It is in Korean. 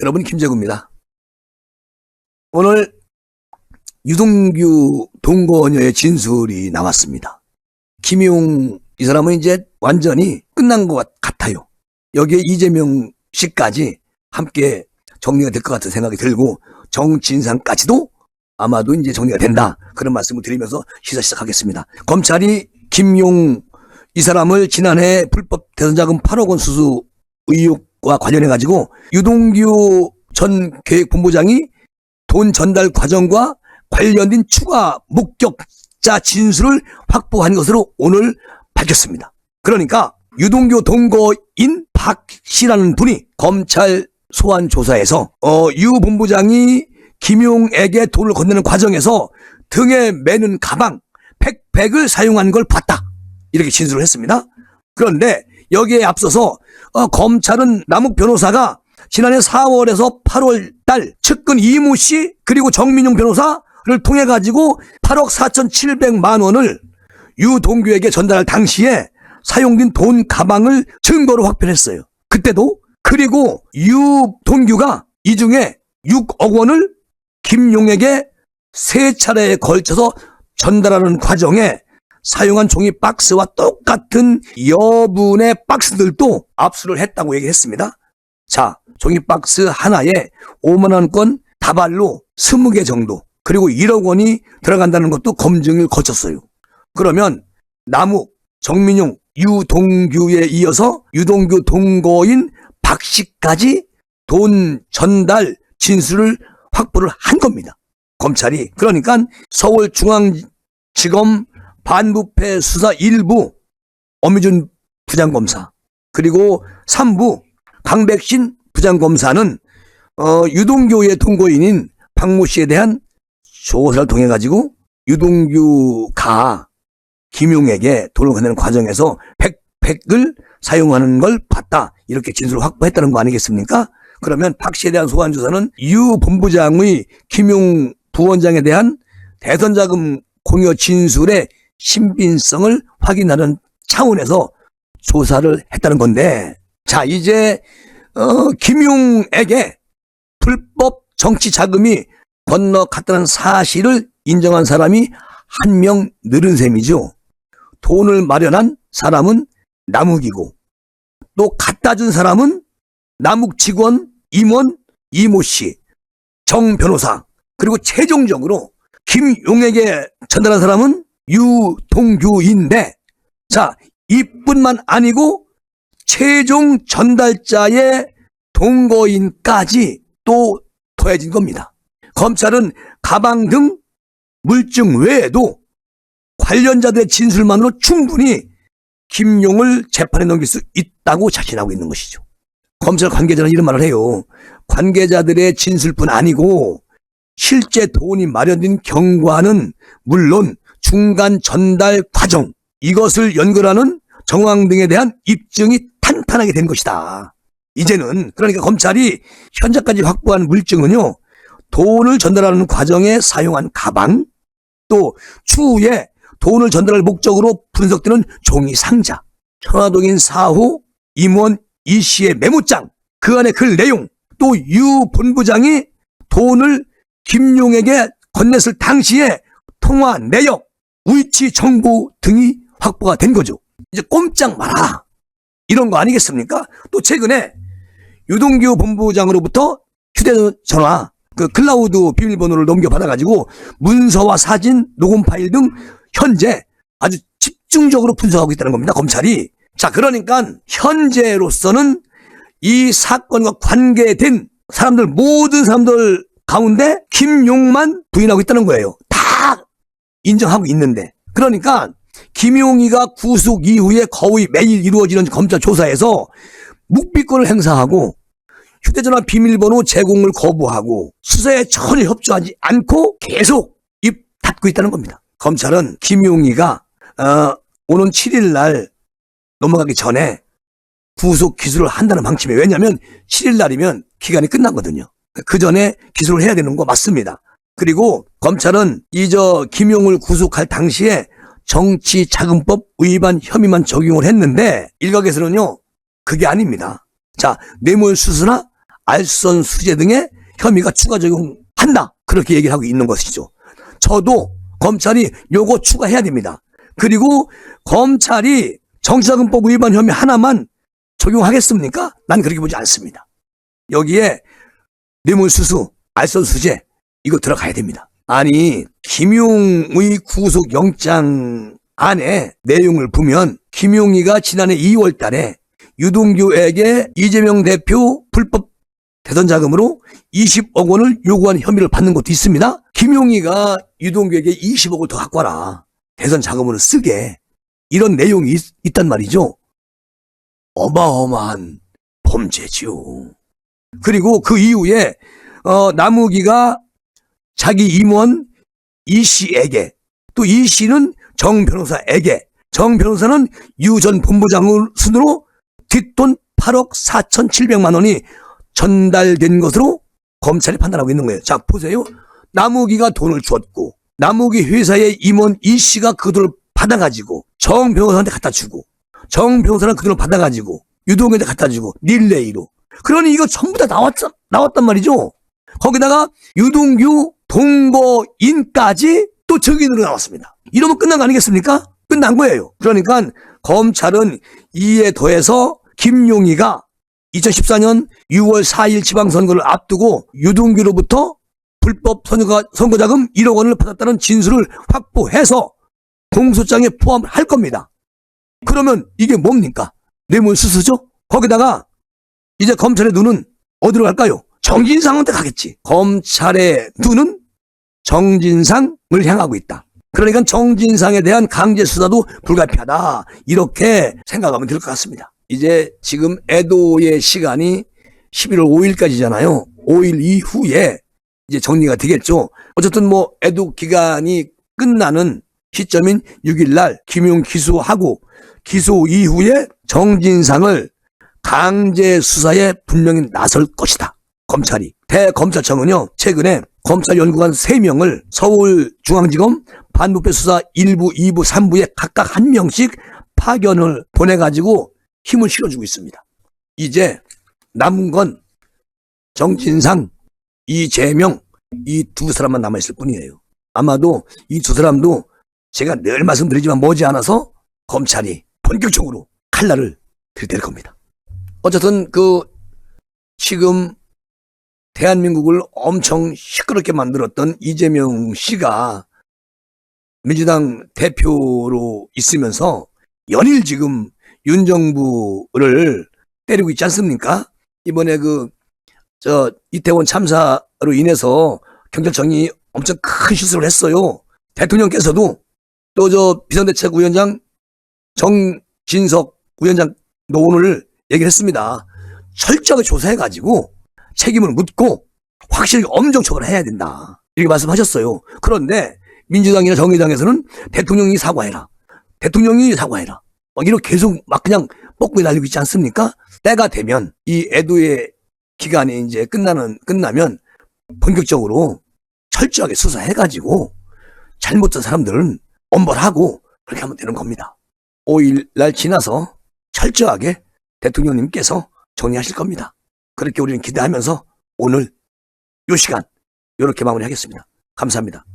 여러분, 김재구입니다. 오늘 유동규 동거녀의 진술이 나왔습니다. 김용 이 사람은 이제 완전히 끝난 것 같아요. 여기에 이재명 씨까지 함께 정리가 될 것 같은 생각이 들고 정진상까지도 아마도 이제 정리가 된다, 그런 말씀을 드리면서 시사 시작하겠습니다. 검찰이 김용 이 사람을 지난해 불법 대선자금 8억 원 수수 의혹과 관련해가지고 유동규 전 계획본부장이 돈 전달 과정과 관련된 추가 목격자 진술을 확보한 것으로 오늘 밝혔습니다. 그러니까 유동규 동거인 박 씨라는 분이 검찰 소환 조사에서 유 본부장이 김용에게 돈을 건네는 과정에서 등에 매는 가방, 백팩을 사용한 걸 봤다, 이렇게 진술을 했습니다. 그런데 여기에 앞서서 검찰은 남욱 변호사가 지난해 4월에서 8월 달 측근 이모 씨 그리고 정민용 변호사를 통해 가지고 8억 4,700만 원을 유동규에게 전달할 당시에 사용된 돈 가방을 증거로 확보했어요. 그때도. 그리고 유동규가 이 중에 6억 원을 김용에게 3차례에 걸쳐서 전달하는 과정에 사용한 종이 박스와 똑같은 여분의 박스들도 압수를 했다고 얘기했습니다. 자, 종이 박스 하나에 5만 원권 다발로 20개 정도, 그리고 1억 원이 들어간다는 것도 검증을 거쳤어요. 그러면 남욱, 정민용, 유동규에 이어서 유동규 동거인 박 씨까지 돈 전달 진술을 확보를 한 겁니다, 검찰이. 그러니까 서울중앙지검 반부패 수사 1부 엄유준 부장검사, 그리고 3부 강백신 부장검사는 유동규의 동거인인 박모 씨에 대한 조사를 통해 가지고 유동규가 김용에게 돈을 건네는 과정에서 백팩을 사용하는 걸 봤다, 이렇게 진술을 확보했다는 거 아니겠습니까? 그러면 박 씨에 대한 소환 조사는 유 본부장의 김용 부원장에 대한 대선자금 공여 진술의 신빙성을 확인하는 차원에서 조사를 했다는 건데, 자, 이제 김용에게 불법 정치 자금이 건너갔다는 사실을 인정한 사람이 한 명 늘은 셈이죠. 돈을 마련한 사람은 남욱이고, 또 갖다 준 사람은 남욱 직원 임원 이모 씨, 정 변호사, 그리고 최종적으로 김용에게 전달한 사람은 유동규인데, 자, 이뿐만 아니고 최종 전달자의 동거인까지 또 더해진 겁니다. 검찰은 가방 등 물증 외에도 관련자들의 진술만으로 충분히 김용을 재판에 넘길 수 있다고 자신하고 있는 것이죠. 검찰 관계자는 이런 말을 해요. 관계자들의 진술뿐 아니고 실제 돈이 마련된 경과는 물론 중간 전달 과정, 이것을 연결하는 정황 등에 대한 입증이 탄탄하게 된 것이다. 이제는 그러니까 검찰이 현재까지 확보한 물증은요, 돈을 전달하는 과정에 사용한 가방, 또 추후에 돈을 전달할 목적으로 분석되는 종이 상자, 천화동인 4호 임원 이 씨의 메모장, 그 안에 글 내용, 또 유 본부장이 돈을 김용에게 건넸을 당시에 통화 내역, 위치 정보 등이 확보가 된 거죠. 이제 꼼짝 마라, 이런 거 아니겠습니까? 또 최근에 유동규 본부장으로부터 휴대전화 그 클라우드 비밀번호를 넘겨받아가지고 문서와 사진, 녹음 파일 등 현재 아주 집중적으로 분석하고 있다는 겁니다, 검찰이. 자, 그러니까 현재로서는 이 사건과 관계된 사람들, 모든 사람들 가운데 김용만 부인하고 있다는 거예요. 다 인정하고 있는데. 그러니까 김용이가 구속 이후에 거의 매일 이루어지는 검찰 조사에서 묵비권을 행사하고 휴대전화 비밀번호 제공을 거부하고 수사에 전혀 협조하지 않고 계속 입 닫고 있다는 겁니다. 검찰은 김용이가 오는 7일 날 넘어가기 전에 구속 기소를 한다는 방침이에요. 왜냐하면 7일 날이면 기간이 끝나거든요. 그 전에 기소를 해야 되는 거 맞습니다. 그리고 검찰은 김용을 구속할 당시에 정치자금법 위반 혐의만 적용을 했는데 일각에서는요, 그게 아닙니다. 자, 뇌물수수나 알선 수재 등의 혐의가 추가 적용한다. 그렇게 얘기를 하고 있는 것이죠. 저도 검찰이 요거 추가해야 됩니다. 그리고 검찰이 정치자금법 위반 혐의 하나만 적용하겠습니까? 난 그렇게 보지 않습니다. 여기에 뇌물수수, 알선수재 이거 들어가야 됩니다. 아니 김용의 구속영장 안에 내용을 보면 김용의가 지난해 2월 달에 유동규에게 이재명 대표 불법 대선 자금으로 20억 원을 요구한 혐의를 받는 것도 있습니다. 김용의가 유동규에게 20억을 더 갖고 와라. 대선 자금으로 쓰게. 이런 내용이 있단 말이죠. 어마어마한 범죄지요. 그리고 그 이후에 남욱이가 자기 임원 이 씨에게, 또 이 씨는 정 변호사에게, 정 변호사는 유 전 본부장을 순으로 뒷돈 8억 4,700만 원이 전달된 것으로 검찰이 판단하고 있는 거예요. 자, 보세요. 남욱이가 돈을 줬고, 남욱이 회사의 임원 이 씨가 그 돈을 받아가지고 정 변호사한테 갖다 주고, 정 변호사는 그 돈을 받아가지고 유동규한테 갖다 주고 릴레이로. 그러니 이거 전부 다 나왔단 말이죠. 거기다가 유동규 동거인까지 또 증인으로 나왔습니다. 이러면 끝난 거 아니겠습니까? 끝난 거예요. 그러니까 검찰은 이에 더해서 김용의가 2014년 6월 4일 지방선거를 앞두고 유동규로부터 불법 선거자금 1억 원을 받았다는 진술을 확보해서 공소장에 포함할 겁니다. 그러면 이게 뭡니까? 뇌물수수죠? 거기다가 이제 검찰의 눈은 어디로 갈까요? 정진상한테 가겠지. 검찰의 눈은 정진상을 향하고 있다. 그러니까 정진상에 대한 강제 수사도 불가피하다. 이렇게 생각하면 될 것 같습니다. 이제 지금 애도의 시간이 11월 5일까지잖아요. 5일 이후에 이제 정리가 되겠죠. 어쨌든 뭐 애도 기간이 끝나는 시점인 6일날 김용 기소하고 기소 이후에 정진상을 강제 수사에 분명히 나설 것이다. 검찰이. 대검찰청은요, 최근에 검찰 연구관 3명을 서울중앙지검 반부패 수사 1부, 2부, 3부에 각각 1명씩 파견을 보내가지고 힘을 실어주고 있습니다. 이제 남은 건 정진상, 이재명 이 두 사람만 남아있을 뿐이에요. 아마도 이 두 사람도 제가 늘 말씀드리지만 머지않아서 검찰이 본격적으로 칼날을 들이댈 겁니다. 어쨌든 지금 대한민국을 엄청 시끄럽게 만들었던 이재명 씨가 민주당 대표로 있으면서 연일 지금 윤 정부를 때리고 있지 않습니까? 이번에 이태원 참사로 인해서 경찰청이 엄청 큰 실수를 했어요. 대통령께서도 또 비상대책위원장 정진석 위원장 오늘 얘기를 했습니다. 철저하게 조사해가지고 책임을 묻고 확실히 엄정 처벌을 해야 된다. 이렇게 말씀하셨어요. 그런데 민주당이나 정의당에서는 대통령이 사과해라. 대통령이 사과해라. 이렇게 계속 막 그냥 뻐꾸기 날리고 있지 않습니까? 때가 되면 이 애도의 기간이 이제 끝나면 본격적으로 철저하게 수사해가지고 잘못된 사람들은 엄벌하고 그렇게 하면 되는 겁니다. 5일 날 지나서 철저하게 대통령님께서 정리하실 겁니다. 그렇게 우리는 기대하면서 오늘 이 시간 이렇게 마무리하겠습니다. 감사합니다.